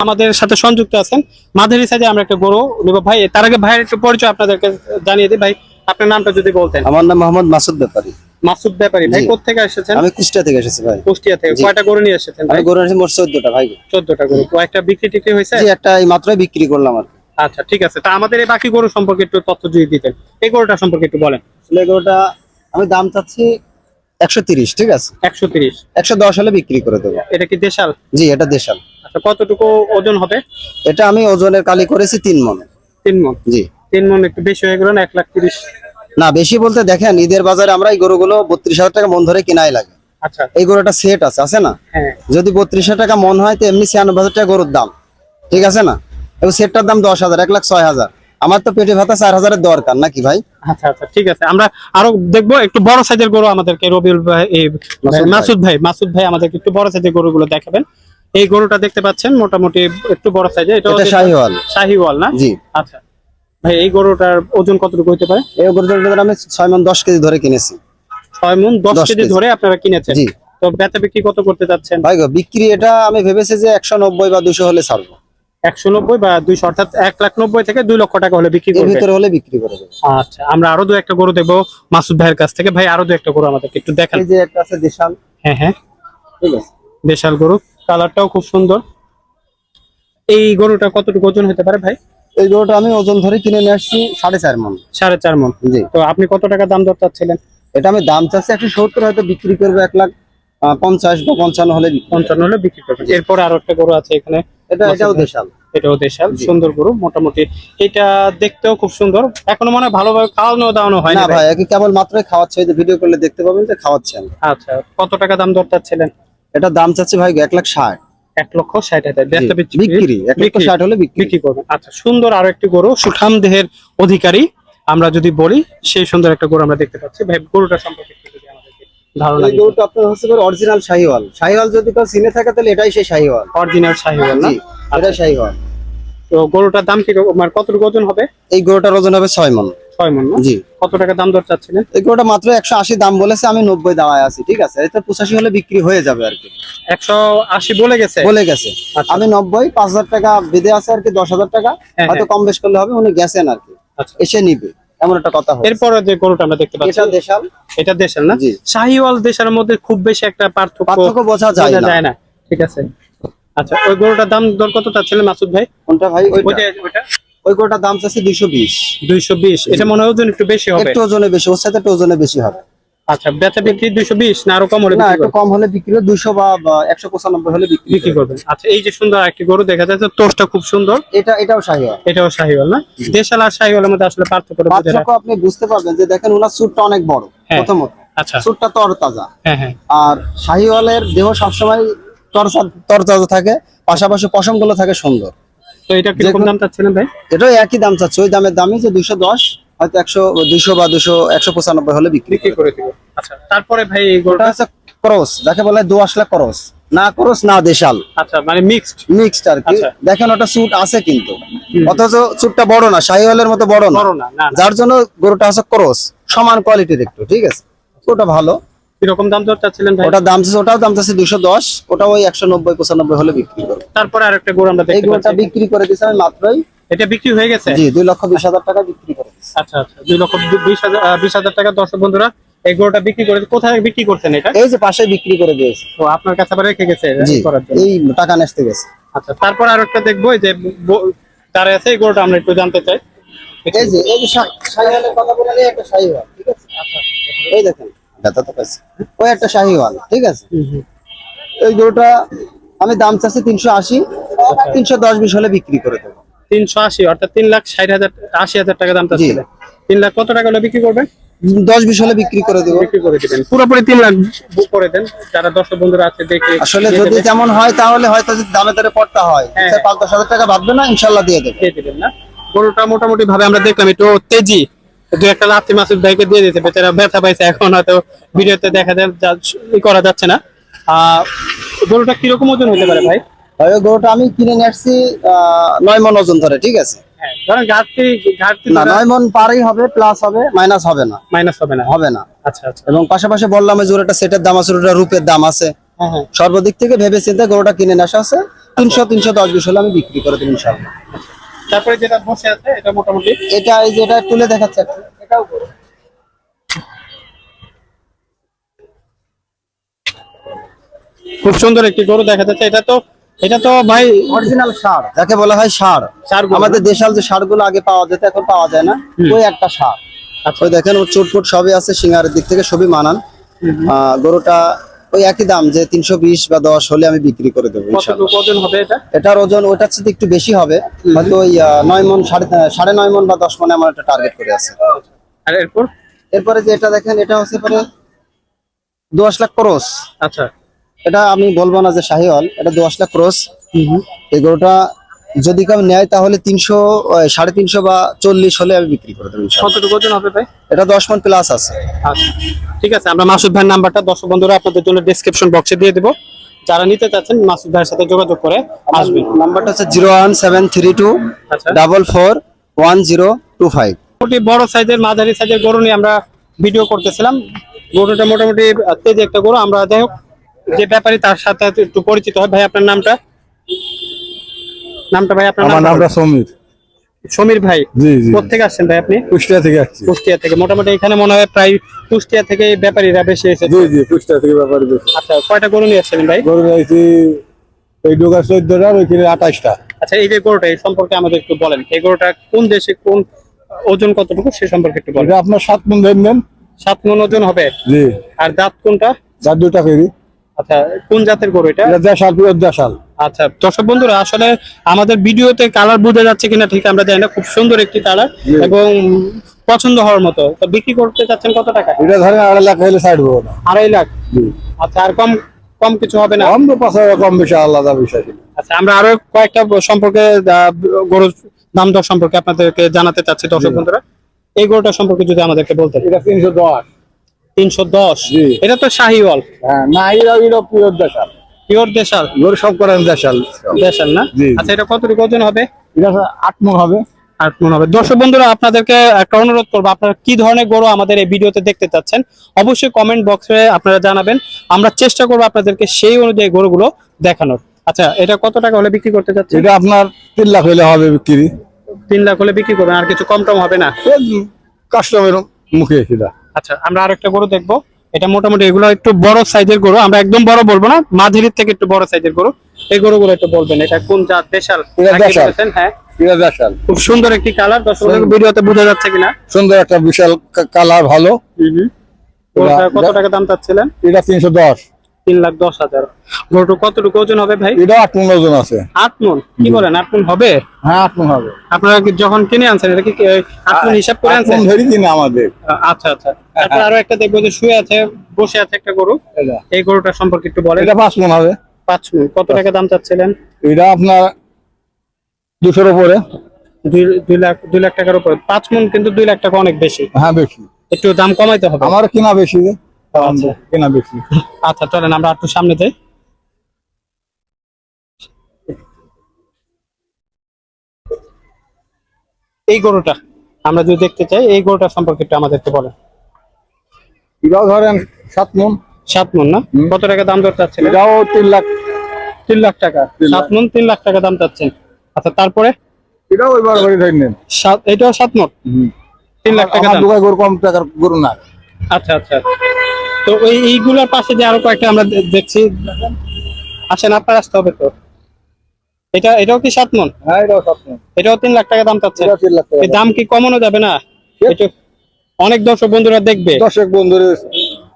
আমাদের সাথে সংযুক্ত আছেন মাঝারি সাইজে আমরা একটা গরু নেব ভাই। তার আগে ভাইয়ের একটু পরিচয় আপনাদেরকে জানিয়ে দিই ভাই, আপনার নামটা যদি বলতেন। আমার নাম মোহাম্মদ মাসুদ ব্যাপারী। মাসুদ ব্যাপারী ভাই, জি। কোথা থেকে এসেছেন? আমি কুষ্টিয়া থেকে এসেছি ভাই। কুষ্টিয়া থেকে। জি। কয়টা গরু নিয়ে এসেছেন ভাই? আমি গরু এনেছি মোট 14টা ভাই। 14টা গরু। কয়েকটা বিক্রি টিক্রি হয়েছে? জি, একটা এই মাত্রই বিক্রি করলাম আর কি। আচ্ছা ঠিক আছে, তা আমাদের এই বাকি গরু সম্পর্কে একটু তথ্য যদি দিতেন, এই গরুটা সম্পর্কে একটু বলেন। আসলে গরুটা আমি দাম চাচ্ছি 130, ঠিক আছে? 130। 110 হলে বিক্রি করে দেবো। এটা কি দেশাল? জি, এটা দেশাল। আচ্ছা, কতটুকু ওজন হবে? এটা আমি ওজনের কালি করেছি 3 মণ। 3 মণ? জি। 3 মণ একটু বেশি হয়ে গেল না? 1,30,000? না, বেশি বলতে দেখেন ঈদের বাজারে আমরা এই গরুগুলো 32,000 টাকা মন ধরে কিনাই লাগে। আচ্ছা। এই গরুটা সেট আছে না? হ্যাঁ। যদি 32,000 টাকা মন হয় তো এমনি 96,000 টাকা গরুর দাম, ঠিক আছে না? এবং সেটটার দাম 10,000, 1,06,000। আমার তো পেটে ভাতা 4,000-এর দরকার নাকি ভাই? আচ্ছা আচ্ছা ঠিক আছে, আমরা আরো দেখবো একটু বড় সাইজের গরু আমাদেরকে রবিউল ভাই, মাসুদ ভাই আমাদেরকে একটু বড় সাইজের গরুগুলো দেখাবেন। এই গরুটা দেখতে পাচ্ছেন মোটামুটি একটু বড় সাইজের, এটা শাহিওয়াল। শাহিওয়াল না? জি। আচ্ছা ভাই, এই গরুটার ওজন কতটুকু হতে পারে? এই গরুটার আমি 6 মণ 10 কেজি ধরে কিনেছি। 6 মণ 10 কেজি ধরে আপনারা কিনেছেন? জি। তো বেচা বিক্রি কত করতে যাচ্ছেন ভাই? বিক্রি এটা আমি ভেবেছি যে 190 বা 200 হলে ছাড়বো। 190 বা 200, অর্থাৎ 1,90,000 থেকে 2 লক্ষ টাকা হলে বিক্রি এর করবেন? ভিতরে হলে বিক্রি করে দেবো। আচ্ছা, আমরা আরো দু একটা গরু দেখবো মাসুদ ভাইয়ের কাছ থেকে। ভাই আরো দু একটা গরু আমাদেরকে একটু দেখান। এই যে একটা আছে দেশাল। হ্যাঁ হ্যাঁ, ঠিক আছে। দেশাল গরু, কালারটাও খুব সুন্দর। এই গরুটা কতটুকু ওজন হতে পারে ভাই? এই গরুটা আমি ওজন ধরে কিনে নিয়ে আসছি 4.5 মণ। 4.5 মণ? জি। তো আপনি কত টাকা দাম দর চাচ্ছিলেন? এটা আমি দাম চাচ্ছি 170, হয়তো বিক্রি করবো 1,50,000 বা 55 হলে বিক্রি। 55 হলে বিক্রি করবেন। এরপর আরো একটা গরু আছে এখানে, এটাও দেশাল। এটাও দেশাল, জি। সুন্দর গরু মোটামুটি। এটা দেখতেও খুব সুন্দর, এখনো মনে হয় ভালোভাবে খাওয়ানো দাওয়ানো হয় না না ভাই, একে কেবল মাত্রই খাওয়াচ্ছে, এই যে ভিডিও করলে দেখতে পাবেন যে খাওয়াচ্ছেন। আচ্ছা, কত টাকা দাম দর চাচ্ছিলেন? এটা দাম চাচ্ছি ভাই 1,60,000। 1,60,000? বিক্রি 1,60,000 হলে বিক্রি করবেন। আচ্ছা, সুন্দর আরো একটি গরু, সুঠাম দেহের অধিকারী আমরা যদি বলি, সেই সুন্দর একটা গরু আমরা দেখতে পাচ্ছি। ভাই গরুটা সম্পর্কে একটু যদি আমাদেরকে ধারণা এই দিতেন। গরুটা আপনার হচ্ছে অরিজিনাল শাহিওয়াল। শাহিওয়াল যদি কেউ চিনে থাকে তাহলে এটাই সেই শাহিওয়াল। অরিজিনাল শাহিওয়াল না? জি, এটা শাহিওয়াল। তো গরুটার দাম কি মানে কতটুকু ওজন হবে? এই গরুটার ওজন হবে 6 মণ। 6 মণ না? জি। কত টাকা দাম দর চাচ্ছিলেন? এই গরুটা মাত্র 180 দাম বলেছে, আমি 90 দাঁড়ায় আছি, ঠিক আছে? এটা 85 হলে বিক্রি হয়ে যাবে আর কি। 180 বলে গেছে? বলে গেছে। আচ্ছা। আমি 90, 5,000 টাকা বেঁধে আছে আর কি, 10,000 টাকা হ্যাঁ, হয়তো কম বেশ করলে হবে, উনি গেছেন আর কি, আচ্ছা। এসে নিবে, এমন একটা কথা হবে। এরপরে যে গরুটা আমরা দেখতে পাচ্ছি, এটা দেশাল। এটা দেশাল না? জি। শাহিওয়াল দেশালের মধ্যে খুব বেশি একটা পার্থক্য বোঝা যায় না। ঠিক আছে। আচ্ছা, ওই গরুটার দাম দর কত চাচ্ছিলেন মাসুদ ভাই? কোনটা ভাই? ওইটা? ওই গরুটার দাম চাচ্ছি 220। 220? এটা মনে হয় ওজন একটু বেশি হবে। একটু ওজনে বেশি, ওর সাথে একটু ওজনে বেশি হবে। আচ্ছা, বেচা বিক্রি 220 না আরো কম হলে না, বিক্রি একটু করবেন? কম হলে বিক্রি হবে, 200 বা 195 হলে বিক্রি করবেন। আচ্ছা, এই যে সুন্দর একটি গরু দেখা যাচ্ছে, তোষটা খুব সুন্দর। এটাও শাহিওয়াল। এটাও শাহিওয়াল না? দেশাল আর শাহিওয়ালের মধ্যে আসলে পার্থক্যটা বোঝা যায়? পার্থক্য আপনি বুঝতে পারবেন যে দেখেন ওনার চুটটা অনেক বড়, হ্যাঁ। প্রথমত আচ্ছা। চুটটা তরতাজা। হ্যাঁ হ্যাঁ। আর শাহিওয়ালের দেহ সবসময় তরতাজা থাকে, পাশাপাশি পশম গুলো থাকে সুন্দর। তো এটা কিরকম দাম চাচ্ছিলেন ভাই? এটাও একই দাম চাচ্ছে, ওই দামই যে 210, হয়তো 200 বা 195 হলে বিক্রি করে দিব। আচ্ছা, তারপরে ভাই এই ওটা গরুটা হচ্ছে ক্রস, যাকে বলে দোআঁশলা ক্রস, না ক্রস না দেশাল, আচ্ছা মানে মিক্সড আর কি। আচ্ছা। দেখেন ওটা চুট আছে কিন্তু, অথচ চুটটা বড় না, শাহিওয়ালের মতো বড় না, না। যার জন্য গরুটা হচ্ছে ক্রস, সমান কোয়ালিটির একটু, ঠিক আছে? ওটা ভালো। কিরকম দাম দর চাচ্ছিলেন ভাই? ওটাও দাম চাচ্ছে 210, ওটাও ওই 190-95 হলে বিক্রি করবো। তারপরে আরেকটা গরু আমরা এই দেখতে গরুটা পাচ্ছি, বিক্রি করে দিয়েছে আমি মাত্রই। এটা বিক্রি হয়ে গেছে? জি, 2,20,000 টাকা বিক্রি করে দিয়েছে। আচ্ছা আচ্ছা, 2,20,000 টাকা। দর্শক বন্ধুরা, এই গরুটা বিক্রি করে কোথায় বিক্রি করছেন এটা? এই যে পাশে বিক্রি করে দিয়েছে। তো আপনার কাছে আবার রেখে গেছে জি, করার জন্য? এই টাকা নেসতে গেছে। আচ্ছা, তারপর আরেকটা দেখবো, এই যে দাঁড়ায় আছে, এই গরুটা আমরা একটু জানতে চাই। এই যে শাহিওয়ালের কথা বলে একটা শাহিওয়াল, ঠিক আছে? আচ্ছা, এই দেখেন ব্যথা তো পাইছে, ওই একটা শাহিওয়াল, ঠিক আছে? এই গরুটা আমি দাম চাচ্ছি 380, 310-20 হলে বিক্রি করে দেবো। 380 অর্থাৎ 3,60,000-80,000 টাকা দাম চাচ্ছিলেন। 3 লাখ কত টাকা হলে বিক্রি করবেন? 10-20 হলে বিক্রি করে দেবো। বিক্রি করে দিবেন পুরোপুরি 3 লাখ বুক করে দেন, যারা দর্শক বন্ধুরা আছে দেখে। আসলে যদি তেমন হয় তাহলে হয়তো যদি দামে দরে পড়তে হয়, হ্যাঁ। 5-10 হাজার টাকা বাঁধবে না, ইনশাল্লাহ দিয়ে দেবে। দিয়ে দিবেন না? গরুটা মোটামুটি ভাবে আমরা দেখলাম একটু তেজি, দু একটা লাফি মাসুদ ভাইকে দিয়ে দিতে, বেচারা ব্যথা পাইছে, এখন হয়তো ভিডিওতে দেখা করা যাচ্ছে না। গরুটা কিরকম ওজন হতে পারে ভাই? ওই গরুটা আমি কিনে নিয়ে আসছি 9 মণ ওজন ধরে, ঠিক আছে? হ্যাঁ, ধরেন ঘাটতি না, 9 মণ পারই হবে, প্লাস হবে, মাইনাস হবে না। মাইনাস হবে না? হবে না। আচ্ছা আচ্ছা। এবং পাশাপাশি বললাম যে ওটা সেটের দাম আছে, ওটা রূপের দাম আছে, হ্যাঁ হ্যাঁ। সর্বদিক থেকে ভেবে চিন্তে গরুটা কিনে নিয়ে আসা আছে। 300-310 হলে আমি বিক্রি করে দেবো ইনশাআল্লাহ। তারপরে যেটা বসে আছে এটা মোটামুটি এটা এই যে এটা তুলে দেখাচ্ছে একটু। এটাও গরু। খুব সুন্দর একটি গরু দেখা যাচ্ছে। এটা তো ভাই অরিজিনাল ষাঁড় যাকে বলা হয় ষাঁড়। ষাঁড় গরু। আমাদের দেশাল যে ষাঁড়গুলো আগে পাওয়া যেত এখন পাওয়া যায় না, ওই একটা ষাঁড়। আচ্ছা। ওই দেখেন ওর চোটফুট সবই আছে, সিঙ্গারের দিক থেকে সবই মানান। গরুটা ওই একই দাম যে 320 বা 10 হলে আমি বিক্রি করে দেবো ইনশাআল্লাহ। কতটুকু ওজন হবে এটা? এটার ওজন ওটার চেয়ে একটু বেশি হবে, হয়তো ওই 9 মণ, সাড়ে 9 মণ বা 10 মণে আমার একটা টার্গেট করে আছে। আর এরপর এরপরে যে এটা দেখেন, এটা হচ্ছে পরে 10 লাখ ক্রস। আচ্ছা। এটা আমি বলবো না যে শাহিওয়াল, এটা 10 লাখ ক্রস। এই গরুটা যদি কেউ নেয় তাহলে 300, 350 বা 40 হলে আমি বিক্রি করে দেবো ইনশাআল্লাহ। কতটুকু ওজন হবে ভাই? এটা 10 মণ প্লাস আছে। আচ্ছা ঠিক আছে, আমরা মাসুদ ভাইয়ের নাম্বারটা দর্শক বন্ধুরা আপনাদের জন্য ডেসক্রিপশন বক্সে দিয়ে দেবো। যারা নিতে চাচ্ছেন মাসুদ ভাইয়ের সাথে যোগাযোগ করে আসবেন। নাম্বারটা হচ্ছে 01732 আচ্ছা। 441025। মোটামুটি বড় সাইজের মাঝারি সাইজের গরু নিয়ে আমরা ভিডিও করতেছিলাম। গরুটা মোটামুটি তেজি একটা গরু। আমরা যাই হোক যে ব্যাপারী তার সাথে একটু পরিচিত হয়। ভাই আপনার নামটা ভাই আপনার আমার নামটা সমীর। সমীর ভাই, জি জি, কোথেকে আসছেন ভাই আপনি? কুষ্টিয়া থেকে আসছি। কুষ্টিয়া থেকে। মোটামুটি এখানে মনে হয় প্রায় কুষ্টিয়া থেকে ব্যাপারীরা বেশি এসেছে। জি জি, কুষ্টিয়া থেকে ব্যাপারে বেশি। আচ্ছা, কয়টা গরু নিয়ে আসছেন ভাই? গরু নিয়েছি এই ডোকা 14টা, ওইখানে 28টা। আচ্ছা, এই যে গরুটা এই সম্পর্কে আমাদের একটু বলেন। এই গরুটা কোন দেশে, কোন ওজন কতটুকু সে সম্পর্কে একটু বলেন। এটা আপনার 7 মণ ধরবেন। 7 মণ ওজন হবে। জি। আর দাঁত কোনটা? যার 2টা কেজি। আচ্ছা, কোন জাতের গরু এটা? এটা দেশাল, পিওর দেশাল। আচ্ছা দর্শক বন্ধুরা, আসলে আমাদের ভিডিওতে কালার বোঝা যাচ্ছে কিনা ঠিক আমরা জানি না। খুব সুন্দর একটি কালার এবং পছন্দ হওয়ার মতো। তো বিক্রি করতে চাচ্ছেন কত টাকা? এটা ধরেন 2.5 লাখ হলে ছাড় দেবো না। 2.5 লাখ। জি। আচ্ছা, আর কম কম কিছু হবে না? কম তো 5 টাকা কম বেশি আলাদা বিষয়। আচ্ছা, আমরা আরো কয়েকটা সম্পর্কে গরু দাম দর সম্পর্কে আপনাদেরকে জানাতে চাচ্ছি দর্শক বন্ধুরা। এই গরুটা সম্পর্কে যদি আমাদেরকে বলতেন। এটা 310। 310? জি। এটা তো শাহিওয়াল। হ্যাঁ না, এটা পিওর দেশাল। পিওর দেশাল? গরু সব করেন দেশাল। দেশাল না? জি। আচ্ছা, এটা কতটুকু ওজন হবে? এটা 8 মণ হবে। 8 মণ হবে। দর্শক বন্ধুরা, আপনাদেরকে একটা অনুরোধ করবো, আপনারা কি ধরনের গরু আমাদের এই ভিডিওতে দেখতে চাচ্ছেন অবশ্যই কমেন্ট বক্সে আপনারা জানাবেন। আমরা চেষ্টা করবো আপনাদেরকে সেই অনুযায়ী গরুগুলো দেখানোর। আচ্ছা, এটা কত টাকা হলে বিক্রি করতে চাচ্ছেন? এটা আপনার 3 লাখ হলে হবে বিক্রি। 3 লাখ হলে বিক্রি করবেন, আর কিছু কম টম হবে না? কাস্টমারের মুখে সেটা। আচ্ছা, আমরা আরেকটা গরু দেখবো। এটা মোটামুটি এগুলো একটু বড় সাইজের গরু, আমরা একদম বড় বলবো না, মাঝারির থেকে একটু বড় সাইজের গরু। এই গরুগুলো একটু বলবেন, এটা কোন জাত? দেশাল? এটা নাকি দেশাল। বলেছেন? হ্যাঁ, এটা দেশাল। খুব সুন্দর একটি কালার। দর্শক ভিডিওতে বোঝা যাচ্ছে কিনা? সুন্দর একটা বিশাল কালার, ভালো। গরুটা কত টাকা দাম চাচ্ছিলেন? এটা 310। 3,10,000। গরুটা কতটুকু ওজন হবে ভাই? এটা 8 মণ ওজন আছে। 8 মণ? কি বলেন, 8 মণ হবে? হ্যাঁ 8 মণ হবে। আপনারা যখন কিনে আনছেন এটা কি 8 মণ হিসাব করে 8 আনছেন? মণ ধরি কিনা আমাদের। আচ্ছা আচ্ছা। তারপর আরো একটা দেখবো যে শুয়ে আছে, বসে আছে একটা গরু। এটা এই গরুটার সম্পর্কে একটু বলেন। এটা 5 মণ হবে। 5 মণ। কত টাকা দাম চাচ্ছিলেন? এটা আপনার 200-এর উপরে। 2 লাখ টাকার উপরে। 5 মণ কিন্তু 2 লাখ টাকা অনেক বেশি, হ্যাঁ বেশি। একটু দাম কমাইতে হবে। আমার কিনা বেশি, আচ্ছা। কিনা বেশি। আচ্ছা চলেন আমরা একটু সামনে যাই। এই গরুটা আমরা যদি দেখতে চাই, এই গরুটা সম্পর্কে একটু আমাদেরকে বলেন। এটাও ধরেন 7 মণ। 7 মণ না? কত টাকা দাম দর চাচ্ছেন? এটাও 3 লাখ। 3 লাখ টাকা। 7 মণ 3 লাখ টাকা দাম চাচ্ছেন। আচ্ছা, তারপরে এটাও ওই বারবারই ধরে নেন। এটাও 7 মণ, 3 লাখ টাকা আমার দাম। দোকানে গরু কম টাকার গরু না। আচ্ছা আচ্ছা। তো এইগুলোর পাশে যে আরো কয়েকটা আমরা দেখছি, আসেন আপনার আসতে হবে তো। এটাও কি 7 মণ? হ্যাঁ এটাও 7 মণ। এটাও 3 লাখ টাকা দাম চাচ্ছে। এটা 3 লাখ টাকা। এই দাম কি কমানো যাবে না? এটা অনেক দর্শক বন্ধুরা দেখবে, দর্শক বন্ধুর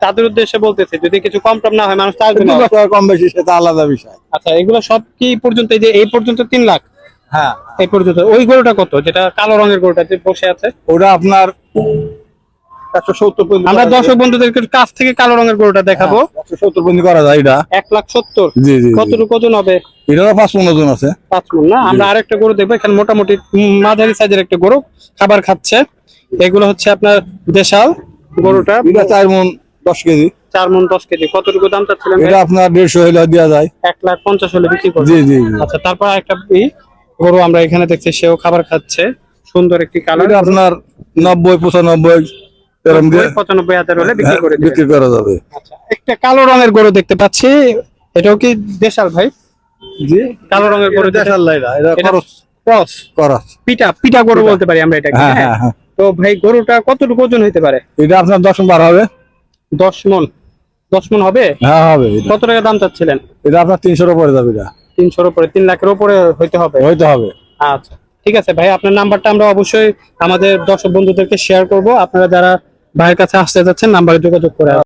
তাদের উদ্দেশ্যে বলতেছে যদি কিছু কম টম না হয় মানুষ তো আসবে না। 2 লাখ টাকা কম বেশি সেটা আলাদা বিষয়। আচ্ছা, এগুলো সব কি পর্যন্ত, এই যে এই পর্যন্ত 3 লাখ? হ্যাঁ। এই পর্যন্ত। ওই গরুটা কত, যেটা কালো রঙের গরুটা যে বসে আছে? ওটা আপনার 170 পর্যন্ত। আমরা দর্শক বন্ধুদেরকে কাছ থেকে কালো রঙের গরুটা দেখাবো। 170 পর্যন্ত করা যায় এটা। 1,70,000। জি জি। কতটুকু ওজন হবে? এটারও 5 মণ ওজন আছে। 5 মণ না? আমরা আরেকটা গরু দেখবো। এখানে মোটামুটি মাঝারি সাইজের একটা গরু খাবার খাচ্ছে। এগুলো হচ্ছে আপনার দেশাল। গরুটা এটা 4 মণ 10 কেজি। 4 মণ 10 কেজি। কতটুকু দাম চাচ্ছিলেন? এটা আপনার 150 হলে দেওয়া যায়। 1,50,000 হলে বিক্রি করবো। জি জি জি। আচ্ছা, তারপর একটা গরু আমরা এখানে দেখছি, সেও খাবার খাচ্ছে। সুন্দর একটি কালার। এটা আপনার 90-95 এরকম দিয়ে 95,000 হলে বিক্রি করে দিবেন। বিক্রি করা যাবে। আচ্ছা, একটা কালো রঙের গরু দেখতে পাচ্ছি, এটাও কি দেশাল ভাই? জি কালো রঙের গরু যেটা দেশাল লাইলা এটা এটা খরচ ক্রস খরচ। পিটা পিটা গরু বলতে পারি আমরা এটাকে। হ্যাঁ হ্যাঁ? হ্যাঁ হ্যাঁ তো ভাই গরুটা কতটুকু ওজন হতে পারে? এটা আপনার 10-12 হবে। 10 মণ। 10 মণ হবে? হ্যাঁ হবে এটা। কত টাকা দাম চাচ্ছিলেন? এটা আপনার 300-এর উপরে যাবে এটা। 300-র উপরে, 3 লাখের উপরে হইতে হবে। হইতে হবে। আচ্ছা ঠিক আছে ভাই, আপনার নাম্বারটা আমরা অবশ্যই আমাদের দর্শক বন্ধুদেরকে শেয়ার করব। আপনারা যারা ভাইয়ের কাছে আসতে যাচ্ছেন নাম্বারে যোগাযোগ করে